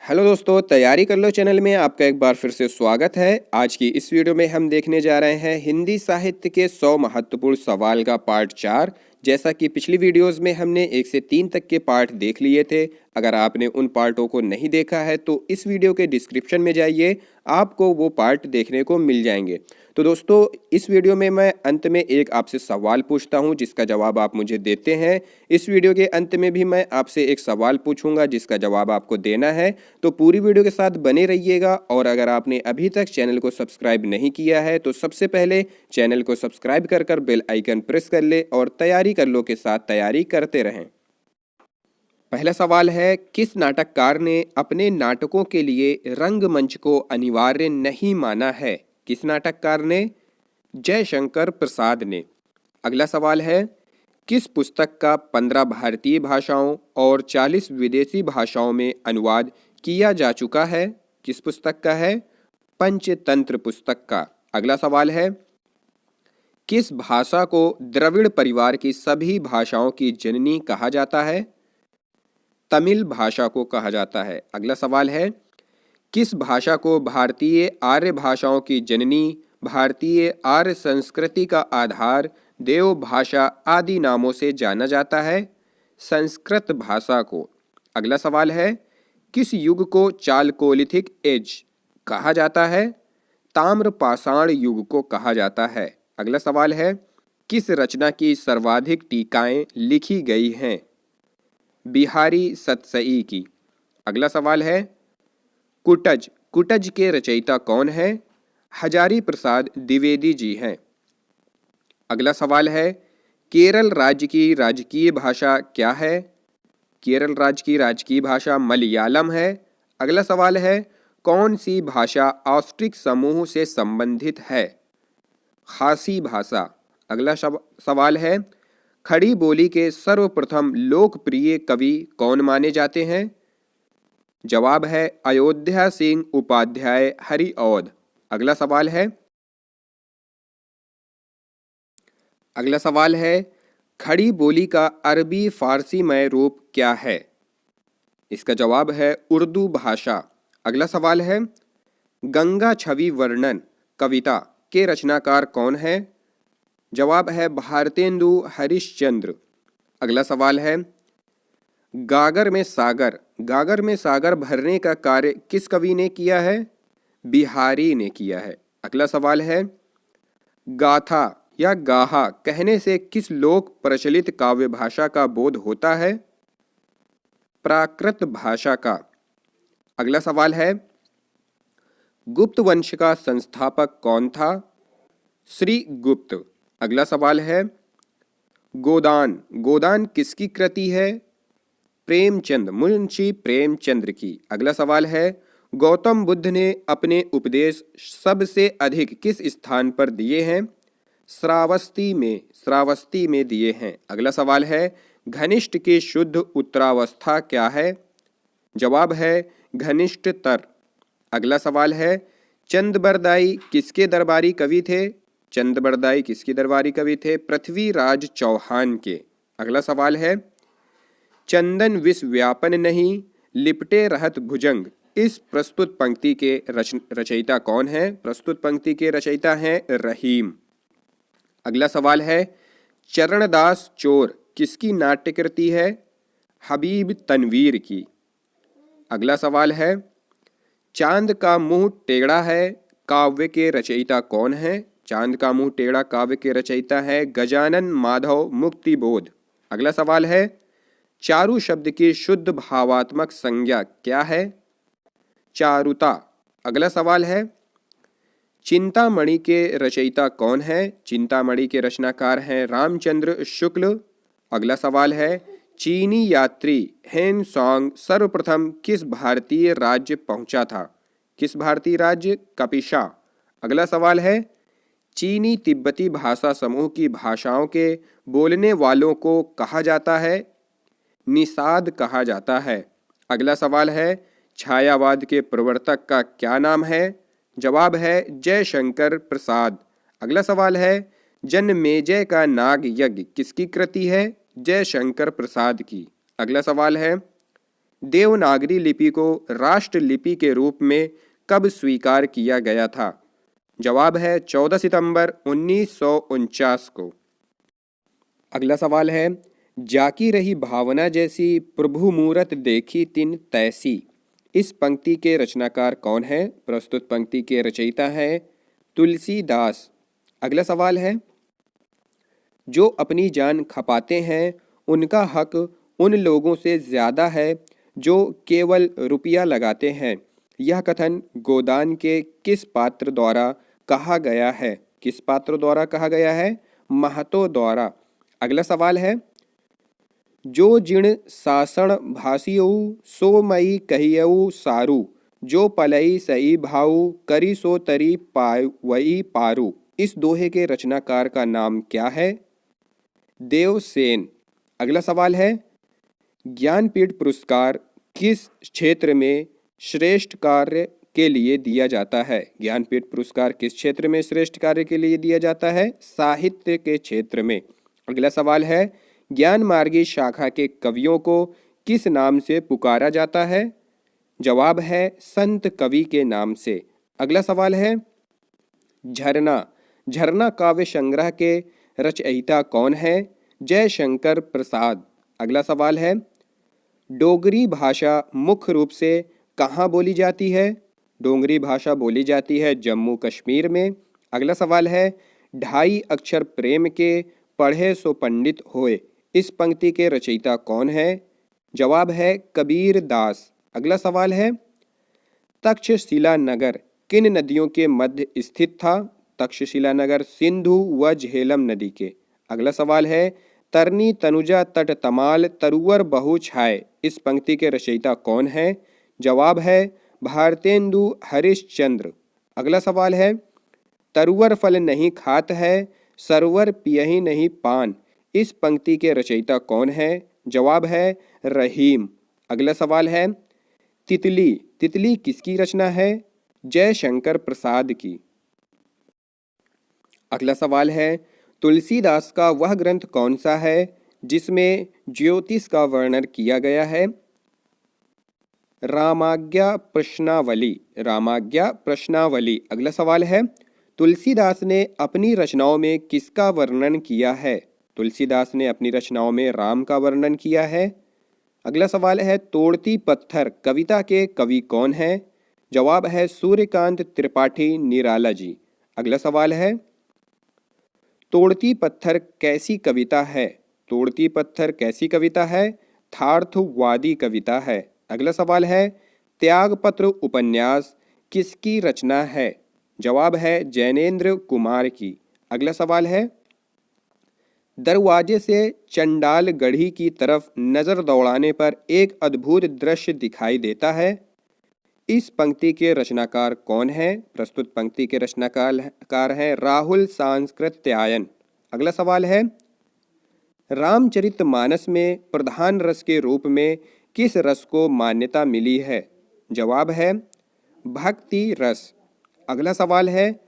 Hello दोस्तों, तैयारी कर लो चैनल में आपका एक बार फिर से स्वागत है। आज की इस वीडियो में हम देखने जा रहे हैं हिंदी साहित्य के 100 महत्वपूर्ण सवाल का पार्ट 4। जैसा कि पिछली वीडियोस में हमने 1 से 3 तक के पार्ट देख लिए थे। अगर आपने उन पार्टों को नहीं देखा है तो इस वीडियो के डिस्क्रिप्शन में जाइए, आपको वो पार्ट देखने को मिल जाएंगे। तो दोस्तों, इस वीडियो में मैं अंत में एक आपसे सवाल पूछता हूं जिसका जवाब आप मुझे देते हैं। इस वीडियो के अंत में भी मैं आपसे एक सवाल पूछूंगा जिसका जवाब आपको देना है। तो पूरी वीडियो के साथ बने रहिएगा। और अगर आपने अभी तक चैनल को सब्सक्राइब नहीं किया है तो सबसे पहले चैनल को सब्सक्राइब कर बेल आइकन प्रेस कर ले और तैयारी कर लो के साथ तैयारी करते रहें। पहला सवाल है, किस नाटककार ने अपने नाटकों के लिए रंगमंच को अनिवार्य नहीं माना है? किस नाटककार ने? जयशंकर प्रसाद ने। अगला सवाल है, किस पुस्तक का 15 भारतीय भाषाओं और 40 विदेशी भाषाओं में अनुवाद किया जा चुका है? किस पुस्तक का है? पंचतंत्र पुस्तक का। अगला सवाल है, किस भाषा को द्रविड़ परिवार की सभी भाषाओं की जननी कहा जाता है? तमिल भाषा को कहा जाता है। अगला सवाल है, किस भाषा को भारतीय आर्य भाषाओं की जननी, भारतीय आर्य संस्कृति का आधार, देव भाषा आदि नामों से जाना जाता है? संस्कृत भाषा को। अगला सवाल है, किस युग को चालकोलिथिक एज कहा जाता है? ताम्रपाषाण युग को कहा जाता है। अगला सवाल है, किस रचना की सर्वाधिक टीकाएं लिखी गई हैं? बिहारी सतसई की। अगला सवाल है, कुटज कुटज के रचयिता कौन है? हजारी प्रसाद द्विवेदी जी हैं। अगला सवाल है, केरल राज्य की राजकीय भाषा क्या है? केरल राज्य की राजकीय भाषा मलयालम है। अगला सवाल है, कौन सी भाषा ऑस्ट्रिक समूह से संबंधित है? खासी भाषा। अगला सवाल है, खड़ी बोली के सर्वप्रथम लोकप्रिय कवि कौन माने जाते हैं? जवाब है अयोध्या सिंह उपाध्याय हरिऔध। अगला सवाल है, खड़ी बोली का अरबी फारसीमय रूप क्या है? इसका जवाब है उर्दू भाषा। अगला सवाल है, गंगा छवि वर्णन कविता के रचनाकार कौन है? जवाब है भारतेंदु हरिश्चंद्र। अगला सवाल है, गागर में सागर भरने का कार्य किस कवि ने किया है? बिहारी ने किया है। अगला सवाल है, गाथा या गाहा कहने से किस लोक प्रचलित काव्य भाषा का बोध होता है? प्राकृत भाषा का। अगला सवाल है, गुप्त वंश का संस्थापक कौन था? श्री गुप्त। अगला सवाल है, गोदान किसकी कृति है? प्रेमचंद, मुंशी प्रेमचंद्र की। अगला सवाल है, गौतम बुद्ध ने अपने उपदेश सबसे अधिक किस स्थान पर दिए हैं? श्रावस्ती में दिए हैं। अगला सवाल है, घनिष्ठ की शुद्ध उत्तरावस्था क्या है? जवाब है घनिष्ठतर। अगला सवाल है, चंदबरदाई किसके दरबारी कवि थे? चंदबरदाई किसके दरबारी कवि थे? पृथ्वीराज चौहान के। अगला सवाल है, चंदन विष व्यापन नहीं लिपटे रहत भुजंग इस प्रस्तुत पंक्ति के रचयिता कौन है? प्रस्तुत पंक्ति के रचयिता हैं रहीम। अगला सवाल है, चरणदास चोर किसकी नाट्यकृति है? हबीब तनवीर की। अगला सवाल है, चांद का मुंह टेढ़ा है काव्य के रचयिता कौन है? चांद का मुंह टेढ़ा काव्य के रचयिता है गजानन माधव मुक्तिबोध। अगला सवाल है, चारु शब्द की शुद्ध भावात्मक संज्ञा क्या है? चारुता। अगला सवाल है, चिंतामणि के रचयिता कौन है? चिंतामणि के रचनाकार हैं रामचंद्र शुक्ल। अगला सवाल है, चीनी यात्री हेन सांग सर्वप्रथम किस भारतीय राज्य पहुंचा था? किस भारतीय राज्य? कपिशा। अगला सवाल है, चीनी तिब्बती भाषा समूह की भाषाओं के बोलने वालों को कहा जाता है? निषाद कहा जाता है। अगला सवाल है, छायावाद के प्रवर्तक का क्या नाम है? जवाब है जयशंकर प्रसाद। अगला सवाल है, जनमेजय का नाग यज्ञ किसकी कृति है? जयशंकर प्रसाद की। अगला सवाल है, देवनागरी लिपि को राष्ट्र लिपि के रूप में कब स्वीकार किया गया था? जवाब है 14 सितंबर 1949 को। अगला सवाल है, जाकी रही भावना जैसी प्रभु मूरत देखी तिन तैसी। इस पंक्ति के रचनाकार कौन है? प्रस्तुत पंक्ति के रचयिता है तुलसीदास। अगला सवाल है, जो अपनी जान खपाते हैं उनका हक उन लोगों से ज़्यादा है जो केवल रुपया लगाते हैं। यह कथन गोदान के किस पात्र द्वारा कहा गया है? किस पात्र द्वारा कहा गया है? महतो द्वारा। अगला सवाल है, जो जिण सासण भासियऊ सो मई कहियऊ सारू, जो पलई सई भाऊ करी सो तरी पावई पारू। इस दोहे के रचनाकार का नाम क्या है? देवसेन। अगला सवाल है, ज्ञानपीठ पुरस्कार किस क्षेत्र में श्रेष्ठ कार्य के लिए दिया जाता है? ज्ञानपीठ पुरस्कार किस क्षेत्र में श्रेष्ठ कार्य के लिए दिया जाता है? साहित्य के क्षेत्र में। अगला सवाल है, ज्ञान मार्गी शाखा के कवियों को किस नाम से पुकारा जाता है? जवाब है संत कवि के नाम से। अगला सवाल है, झरना। झरना काव्य संग्रह के रचयिता कौन है? जयशंकर प्रसाद। अगला सवाल है, डोगरी भाषा मुख्य रूप से कहाँ बोली जाती है? डोगरी भाषा बोली जाती है जम्मू कश्मीर में। अगला सवाल है, ढाई अक्षर प्रेम के पढ़े सो पंडित होए। इस पंक्ति के रचयिता कौन है? जवाब है कबीर दास। अगला सवाल है, तक्षशिला नगर किन नदियों के मध्य स्थित था? तक्षशिला नगर सिंधु व झेलम नदी के। अगला सवाल है, तरनी तनुजा तट तमाल तरुवर बहु छाए। इस पंक्ति के रचयिता कौन है? जवाब है भारतेंदु हरिश्चंद्र। अगला सवाल है, तरुवर फल नहीं खात है सरवर पियही नहीं पान। इस पंक्ति के रचयिता कौन है? जवाब है रहीम। अगला सवाल है, तितली। तितली किसकी रचना है? जयशंकर प्रसाद की। अगला सवाल है, तुलसीदास का वह ग्रंथ कौन सा है जिसमें ज्योतिष का वर्णन किया गया है? रामाज्ञा प्रश्नावली। रामाज्ञा प्रश्नावली। अगला सवाल है, तुलसीदास ने अपनी रचनाओं में किसका वर्णन किया है? तुलसीदास ने अपनी रचनाओं में राम का वर्णन किया है। अगला सवाल है, तोड़ती पत्थर कविता के कवि कौन है? जवाब है सूर्यकांत त्रिपाठी निराला जी। अगला सवाल है, तोड़ती पत्थर कैसी कविता है? तोड़ती पत्थर कैसी कविता है? थार्थवादी कविता है। अगला सवाल है, त्यागपत्र उपन्यास किसकी रचना है? जवाब है जैनेन्द्र कुमार की। अगला सवाल है, दरवाजे से चंडाल गढ़ी की तरफ नजर दौड़ाने पर एक अद्भुत दृश्य दिखाई देता है। इस पंक्ति के रचनाकार कौन है? प्रस्तुत पंक्ति के रचनाकार हैं राहुल सांस्कृत्यायन। अगला सवाल है, रामचरितमानस में प्रधान रस के रूप में किस रस को मान्यता मिली है? जवाब है भक्ति रस। अगला सवाल है,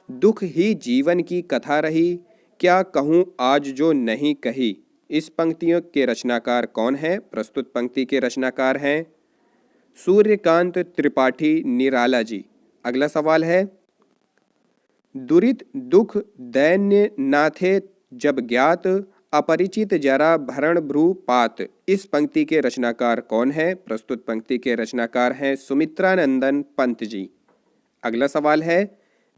दुख ही जीवन की कथा रही क्या कहूँ आज जो नहीं कही। इस पंक्तियों के रचनाकार कौन है? प्रस्तुत पंक्ति के रचनाकार हैं सूर्यकांत त्रिपाठी निराला जी। अगला सवाल है, दुरित दुख दैन्य नाथे जब ज्ञात अपरिचित जरा भरण भ्रू पात। इस पंक्ति के रचनाकार कौन है? प्रस्तुत पंक्ति के रचनाकार हैं सुमित्रानंदन पंत जी। अगला सवाल है,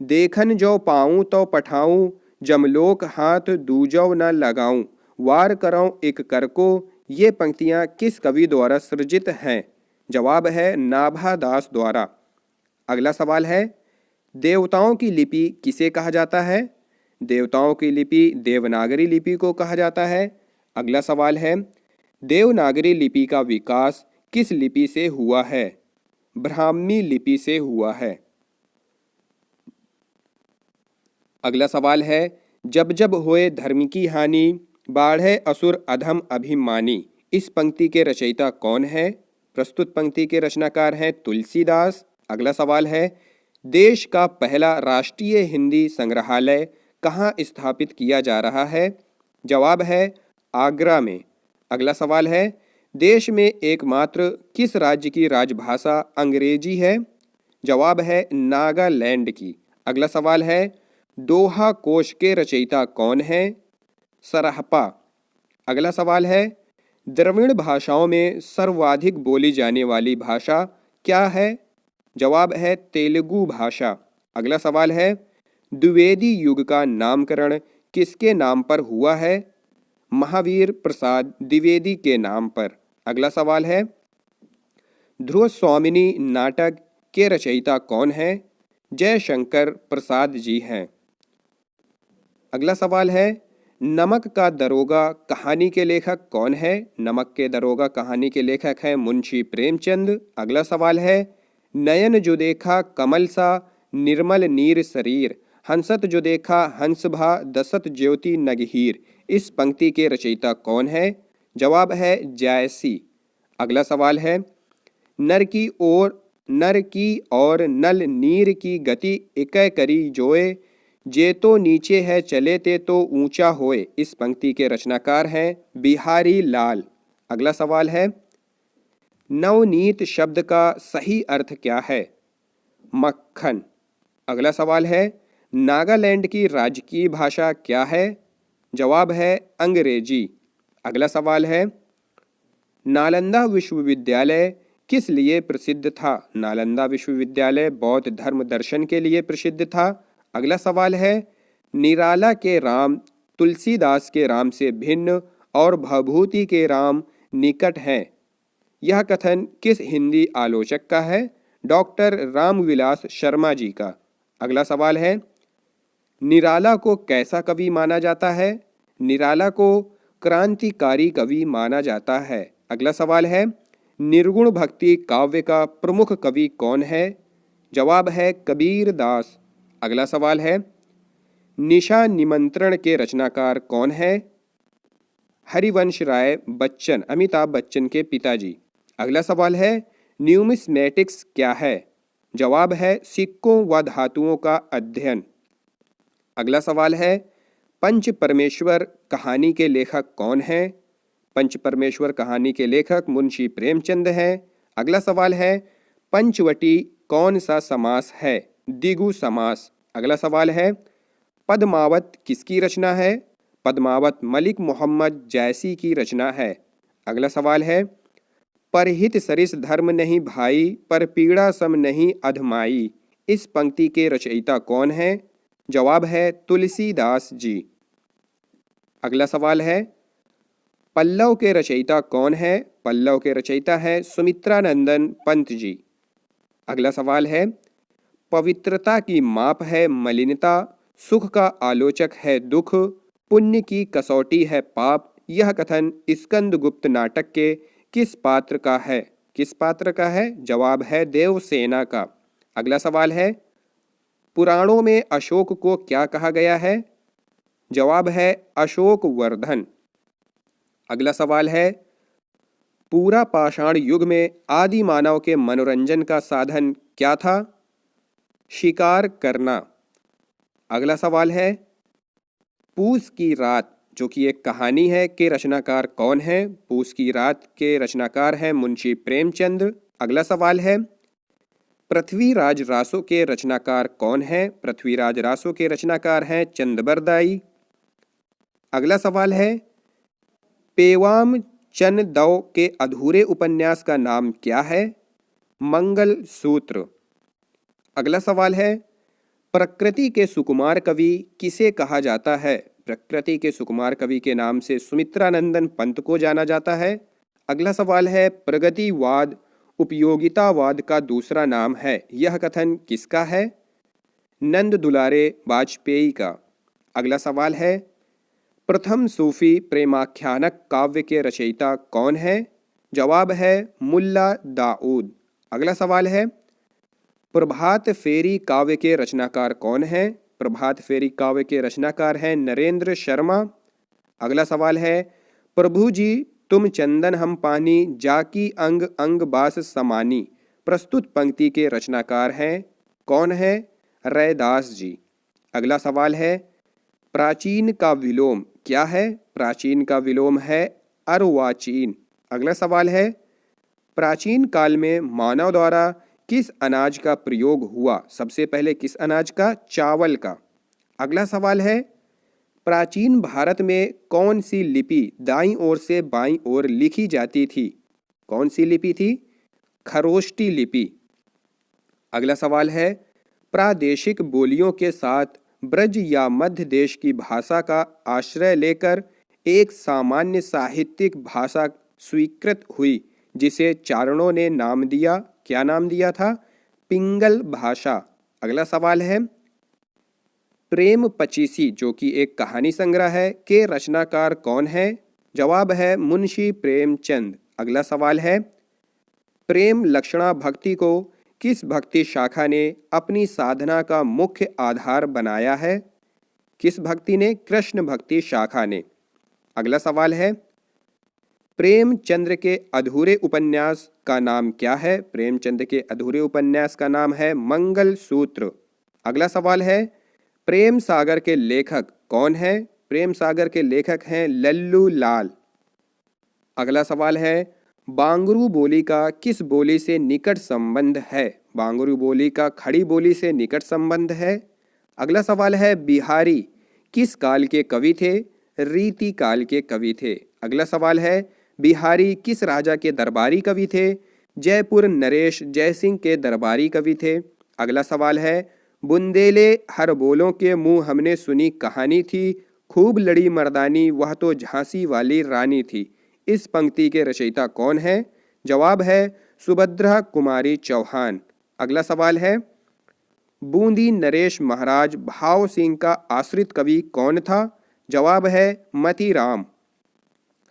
देखन जो पाऊँ तो पठाऊँ जमलोक हाथ दूजौ न लगाऊँ वार कराऊँ एक कर को। ये पंक्तियाँ किस कवि द्वारा सृजित हैं? जवाब है नाभा दास द्वारा। अगला सवाल है, देवताओं की लिपि किसे कहा जाता है? देवताओं की लिपि देवनागरी लिपि को कहा जाता है। अगला सवाल है, देवनागरी लिपि का विकास किस लिपि से हुआ है? ब्राह्मी लिपि से हुआ है। अगला सवाल है, जब जब होए धर्म की हानि बाढ़े असुर अधम अभिमानी। इस पंक्ति के रचयिता कौन है? प्रस्तुत पंक्ति के रचनाकार हैं तुलसीदास। अगला सवाल है, देश का पहला राष्ट्रीय हिंदी संग्रहालय कहाँ स्थापित किया जा रहा है? जवाब है आगरा में। अगला सवाल है, देश में एकमात्र किस राज्य की राजभाषा अंग्रेजी है? जवाब है नागालैंड की। अगला सवाल है, दोहा कोश के रचयिता कौन है? सरहपा। अगला सवाल है, द्रविड़ भाषाओं में सर्वाधिक बोली जाने वाली भाषा क्या है? जवाब है तेलुगु भाषा। अगला सवाल है, द्विवेदी युग का नामकरण किसके नाम पर हुआ है? महावीर प्रसाद द्विवेदी के नाम पर। अगला सवाल है, ध्रुव स्वामिनी नाटक के रचयिता कौन है? जयशंकर प्रसाद जी हैं। अगला सवाल है, नमक का दरोगा कहानी के लेखक कौन है? नमक के दरोगा कहानी के लेखक हैं मुंशी प्रेमचंद। अगला सवाल है, नयन जो देखा कमल सा निर्मल नीर शरीर, हंसत जो देखा हंसभा दसत ज्योति नगहीर, इस पंक्ति के रचयिता कौन है? जवाब है जायसी। अगला सवाल है, नर की और नल नीर की गति इकै करी जोए, जे तो नीचे है चले ते तो ऊंचा होए, इस पंक्ति के रचनाकार हैं बिहारी लाल। अगला सवाल है, नवनीत शब्द का सही अर्थ क्या है? मक्खन। अगला सवाल है, नागालैंड की राजकीय भाषा क्या है? जवाब है अंग्रेजी। अगला सवाल है, नालंदा विश्वविद्यालय किस लिए प्रसिद्ध था? नालंदा विश्वविद्यालय बौद्ध धर्म दर्शन के लिए प्रसिद्ध था। अगला सवाल है, निराला के राम तुलसीदास के राम से भिन्न और भभूति के राम निकट हैं, यह कथन किस हिंदी आलोचक का है? डॉक्टर रामविलास शर्मा जी का। अगला सवाल है, निराला को कैसा कवि माना जाता है? निराला को क्रांतिकारी कवि माना जाता है। अगला सवाल है, निर्गुण भक्ति काव्य का प्रमुख कवि कौन है? जवाब है कबीर दास। अगला सवाल है, निशा निमंत्रण के रचनाकार कौन है? हरिवंश राय बच्चन, अमिताभ बच्चन के पिताजी। अगला सवाल है, न्यूमिस्मेटिक्स क्या है? जवाब है सिक्कों व धातुओं का अध्ययन। अगला सवाल है, पंच परमेश्वर कहानी के लेखक कौन हैं? पंच परमेश्वर कहानी के लेखक मुंशी प्रेमचंद हैं। अगला सवाल है, पंचवटी कौन सा समास है? द्विगु समास। अगला सवाल है, पद्मावत किसकी रचना है? पद्मावत मलिक मोहम्मद जैसी की रचना है। अगला सवाल है, परहित सरिस धर्म नहीं भाई, पर पीड़ा सम नहीं अधमाई, इस पंक्ति के रचयिता कौन है? जवाब है तुलसीदास जी। अगला सवाल है, पल्लव के रचयिता कौन है? पल्लव के रचयिता है सुमित्रानंदन पंत जी। अगला सवाल है, पवित्रता की माप है मलिनता, सुख का आलोचक है दुख, पुण्य की कसौटी है पाप, यह कथन स्कंदगुप्त नाटक के किस पात्र का है? किस पात्र का है? जवाब है देवसेना का। अगला सवाल है, पुराणों में अशोक को क्या कहा गया है? जवाब है अशोक वर्धन। अगला सवाल है, पूरा पाषाण युग में आदि मानव के मनोरंजन का साधन क्या था? शिकार करना। अगला सवाल है, पूस की रात जो कि एक कहानी है के रचनाकार कौन है? पूस की रात के रचनाकार हैं मुंशी प्रेमचंद। अगला सवाल है, पृथ्वीराज रासो के रचनाकार कौन है? पृथ्वीराज रासो के रचनाकार हैं चंदबरदाई। अगला सवाल है, पेवाम चन दौ के अधूरे उपन्यास का नाम क्या है? मंगल सूत्र। अगला सवाल है, प्रकृति के सुकुमार कवि किसे कहा जाता है? प्रकृति के सुकुमार कवि के नाम से सुमित्रानंदन पंत को जाना जाता है। अगला सवाल है, प्रगतिवाद उपयोगितावाद का दूसरा नाम है, यह कथन किसका है? नंद दुलारे वाजपेयी का। अगला सवाल है, प्रथम सूफी प्रेमाख्यानक काव्य के रचयिता कौन है? जवाब है मुल्ला दाऊद। अगला सवाल है, प्रभात फेरी काव्य के रचनाकार कौन है? प्रभात फेरी काव्य के रचनाकार हैं नरेंद्र शर्मा। अगला सवाल है, प्रभु जी तुम चंदन हम पानी, जाकी अंग अंग बास समानी, प्रस्तुत पंक्ति के रचनाकार हैं कौन है? रैदास जी। अगला सवाल है, प्राचीन का विलोम क्या है? प्राचीन का विलोम है अर्वाचीन। अगला सवाल है, प्राचीन काल में मानव द्वारा किस अनाज का प्रयोग हुआ? सबसे पहले किस अनाज का? चावल का। अगला सवाल है, प्राचीन भारत में कौन सी लिपि दाईं ओर से बाईं ओर लिखी जाती थी? कौन सी लिपि थी? खरोष्टी लिपि। अगला सवाल है, प्रादेशिक बोलियों के साथ ब्रज या मध्य देश की भाषा का आश्रय लेकर एक सामान्य साहित्यिक भाषा स्वीकृत हुई जिसे चारणों ने नाम दिया। क्या नाम दिया था? पिंगल भाषा। अगला सवाल है, प्रेम पचीसी जो कि एक कहानी संग्रह है के रचनाकार कौन है? जवाब है मुंशी प्रेमचंद। अगला सवाल है, प्रेम लक्षणा भक्ति को किस भक्ति शाखा ने अपनी साधना का मुख्य आधार बनाया है? किस भक्ति ने? कृष्ण भक्ति शाखा ने। अगला सवाल है, प्रेमचंद्र के अधूरे उपन्यास का नाम क्या है? प्रेमचंद के अधूरे उपन्यास का नाम है मंगल सूत्र। अगला सवाल है, प्रेम सागर के लेखक कौन है? प्रेम सागर के लेखक हैं लल्लू लाल। अगला सवाल है, बांगरू बोली का किस बोली से निकट संबंध है? बांगरू बोली का खड़ी बोली से निकट संबंध है। अगला सवाल है, बिहारी किस काल के कवि थे? रीति काल के कवि थे। अगला सवाल है, बिहारी किस राजा के दरबारी कवि थे? जयपुर नरेश जयसिंह के दरबारी कवि थे। अगला सवाल है, बुंदेले हर बोलों के मुंह हमने सुनी कहानी थी, खूब लड़ी मर्दानी वह तो झांसी वाली रानी थी। इस पंक्ति के रचयिता कौन है? जवाब है सुभद्रा कुमारी चौहान। अगला सवाल है, बूंदी नरेश महाराज भाव सिंह का आश्रित कवि कौन था? जवाब है मतीराम।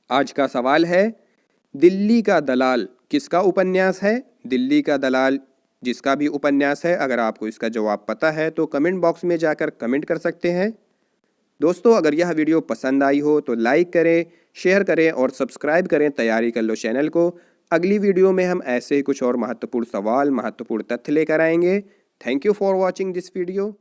आज का सवाल है, दिल्ली का दलाल किसका उपन्यास है? दिल्ली का दलाल जिसका भी उपन्यास है। अगर आपको इसका जवाब पता है तो कमेंट बॉक्स में जाकर कमेंट कर सकते हैं। दोस्तों, अगर यह वीडियो पसंद आई हो तो लाइक करें, शेयर करें और सब्सक्राइब करें। तैयारी कर लो चैनल को। अगली वीडियो में हम ऐसे ही कुछ और महत्वपूर्ण सवाल, महत्वपूर्ण तथ्य लेकर आएंगे। Thank you for watching this video.